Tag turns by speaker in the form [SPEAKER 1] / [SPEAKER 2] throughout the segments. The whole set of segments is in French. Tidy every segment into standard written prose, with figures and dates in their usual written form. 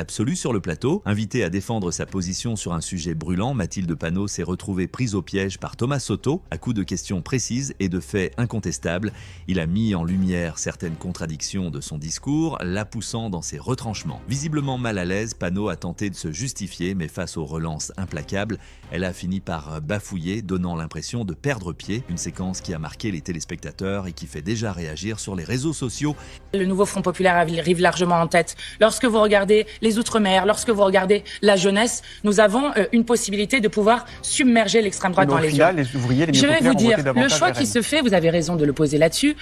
[SPEAKER 1] absolue sur le plateau. Invitée à défendre sa position sur un sujet brûlant, Mathilde Panot s'est retrouvée prise au piège par Thomas Soto, à coups de questions précises et de faits incontestables. Il a mis en lumière certaines contradictions de son discours, la poussant dans ses retranchements. Visiblement mal à l'aise, Panot a tenté de se justifier, mais face aux relances implacables, elle a fini par bafouiller, donnant l'impression de perdre pied. Une séquence qui a marqué les téléspectateurs et qui fait déjà réagir sur les réseaux sociaux.
[SPEAKER 2] Le nouveau Front populaire arrive largement en tête. Lorsque vous regardez les Outre-mer, lorsque vous regardez la jeunesse, nous avons une possibilité de pouvoir submerger l'extrême droite dans les urnes.
[SPEAKER 3] Les ouvriers, les
[SPEAKER 2] Je vais vous dire, le choix
[SPEAKER 3] RN.
[SPEAKER 2] qui se fait, vous avez raison de le poser là-dessus,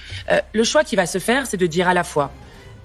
[SPEAKER 2] le choix qui va se faire, c'est de dire à la fois,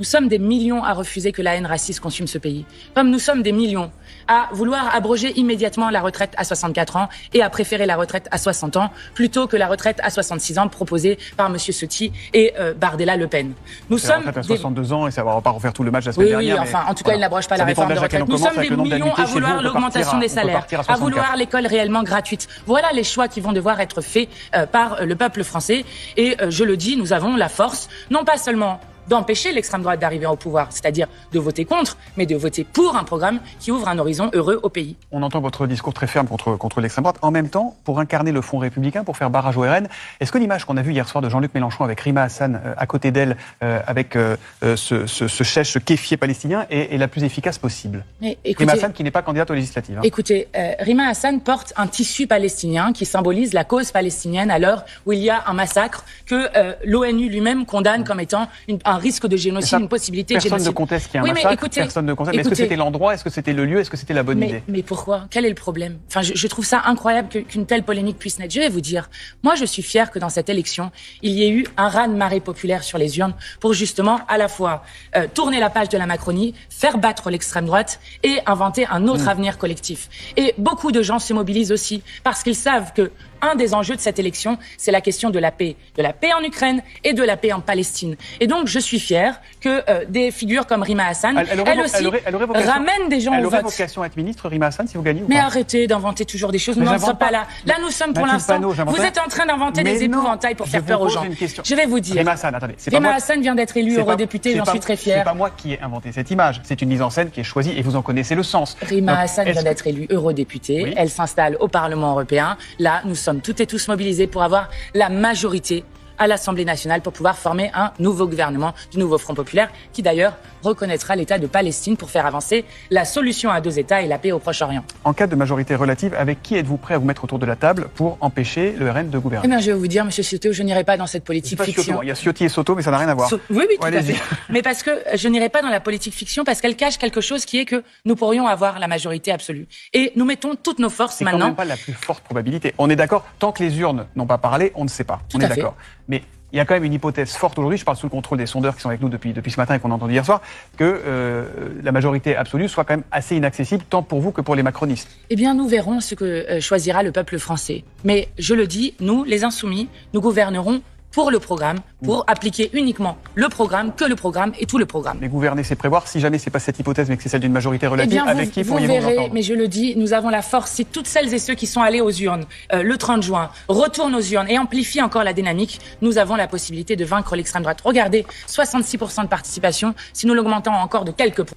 [SPEAKER 2] nous sommes des millions à refuser que la haine raciste consume ce pays, comme nous sommes des millions à vouloir abroger immédiatement la retraite à 64 ans et à préférer la retraite à 60 ans plutôt que la retraite à 66 ans proposée par M. Ciotti et Bardella Le Pen. Nous sommes
[SPEAKER 3] la retraite à 62 ans et ça va pas refaire tout le match la semaine dernière.
[SPEAKER 2] Oui, enfin, en tout cas, il n'abroge pas la réforme de retraite. Nous sommes des millions à vouloir l'augmentation des salaires, à vouloir l'école réellement gratuite. Voilà les choix qui vont devoir être faits par le peuple français. Et je le dis, nous avons la force, non pas seulement d'empêcher l'extrême droite d'arriver au pouvoir, c'est-à-dire de voter contre, mais de voter pour un programme qui ouvre un horizon heureux au pays.
[SPEAKER 3] On entend votre discours très ferme contre l'extrême droite. En même temps, pour incarner le Front républicain, pour faire barrage au RN, est-ce que l'image qu'on a vue hier soir de Jean-Luc Mélenchon avec Rima Hassan à côté d'elle, avec ce chèche, ce kéfier palestinien, est la plus efficace possible? Rima Hassan qui n'est pas candidate aux législatives.
[SPEAKER 2] Écoutez, Rima Hassan porte un tissu palestinien qui symbolise la cause palestinienne à l'heure où il y a un massacre que l'ONU lui-même condamne comme étant un risque de génocide, une possibilité de génocide.
[SPEAKER 3] Personne ne conteste qu'il y a un massacre, personne ne conteste. Mais est-ce que c'était l'endroit, est-ce que c'était le lieu, est-ce que c'était la bonne idée?
[SPEAKER 2] Mais pourquoi? Quel est le problème? Enfin, je trouve ça incroyable qu'une telle polémique puisse naître. Je vais vous dire, moi je suis fière que dans cette élection, il y ait eu un raz-de-marée populaire sur les urnes pour justement à la fois tourner la page de la Macronie, faire battre l'extrême droite et inventer un autre avenir collectif. Et beaucoup de gens se mobilisent aussi parce qu'ils savent que un des enjeux de cette élection, c'est la question de la paix en Ukraine et de la paix en Palestine. Et donc, je suis fière que des figures comme Rima Hassan, elle aussi, ramènent des gens au vote.
[SPEAKER 3] Elle aurait vocation à être ministre, Rima Hassan, si vous gagnez ou
[SPEAKER 2] Mais
[SPEAKER 3] pas?
[SPEAKER 2] arrêtez d'inventer toujours des choses, nous n'en sommes pas là. Là, nous sommes pour l'instant, vous êtes en train d'inventer des épouvantails pour faire peur aux gens.
[SPEAKER 3] Je
[SPEAKER 2] vais vous dire,
[SPEAKER 3] Rima Hassan, attendez,
[SPEAKER 2] Rima Hassan vient d'être élue eurodéputée, j'en suis très fière.
[SPEAKER 3] C'est pas moi qui ai inventé cette image, c'est une mise en scène qui est choisie et vous en connaissez le sens.
[SPEAKER 2] Rima Hassan vient d'être élue eurodéputée, elle s'installe au Parlement européen. Là, nous sommes toutes et tous mobilisés pour avoir la majorité à l'Assemblée nationale pour pouvoir former un nouveau gouvernement du nouveau Front populaire qui d'ailleurs reconnaîtra l'État de Palestine pour faire avancer la solution à deux États et la paix au Proche-Orient.
[SPEAKER 3] En cas de majorité relative, avec qui êtes-vous prêt à vous mettre autour de la table pour empêcher le RN de gouverner?
[SPEAKER 2] Eh bien, je vais vous dire, Monsieur Soto, je n'irai pas dans cette politique fiction.
[SPEAKER 3] Il y a Ciotti et Soto, mais ça n'a rien à voir.
[SPEAKER 2] Oui, tout à fait. Mais parce que je n'irai pas dans la politique fiction parce qu'elle cache quelque chose qui est que nous pourrions avoir la majorité absolue. Et nous mettons toutes nos forces maintenant.
[SPEAKER 3] C'est quand même pas la plus forte probabilité. On est d'accord, tant que les urnes n'ont pas parlé, on ne sait pas. On est d'accord. Mais il y a quand même une hypothèse forte aujourd'hui, je parle sous le contrôle des sondeurs qui sont avec nous depuis ce matin et qu'on a entendu hier soir, que la majorité absolue soit quand même assez inaccessible, tant pour vous que pour les macronistes.
[SPEAKER 2] Eh bien, nous verrons ce que choisira le peuple français. Mais je le dis, nous, les Insoumis, nous gouvernerons pour le programme, pour appliquer uniquement le programme, que le programme et tout le programme.
[SPEAKER 3] Mais gouverner, c'est prévoir. Si jamais c'est pas cette hypothèse, mais que c'est celle d'une majorité relative, avec qui pourriez-vous vous entendre?
[SPEAKER 2] Mais je le dis, nous avons la force. Si toutes celles et ceux qui sont allés aux urnes le 30 juin retournent aux urnes et amplifient encore la dynamique, nous avons la possibilité de vaincre l'extrême droite. Regardez, 66% de participation. Si nous l'augmentons encore de quelques points.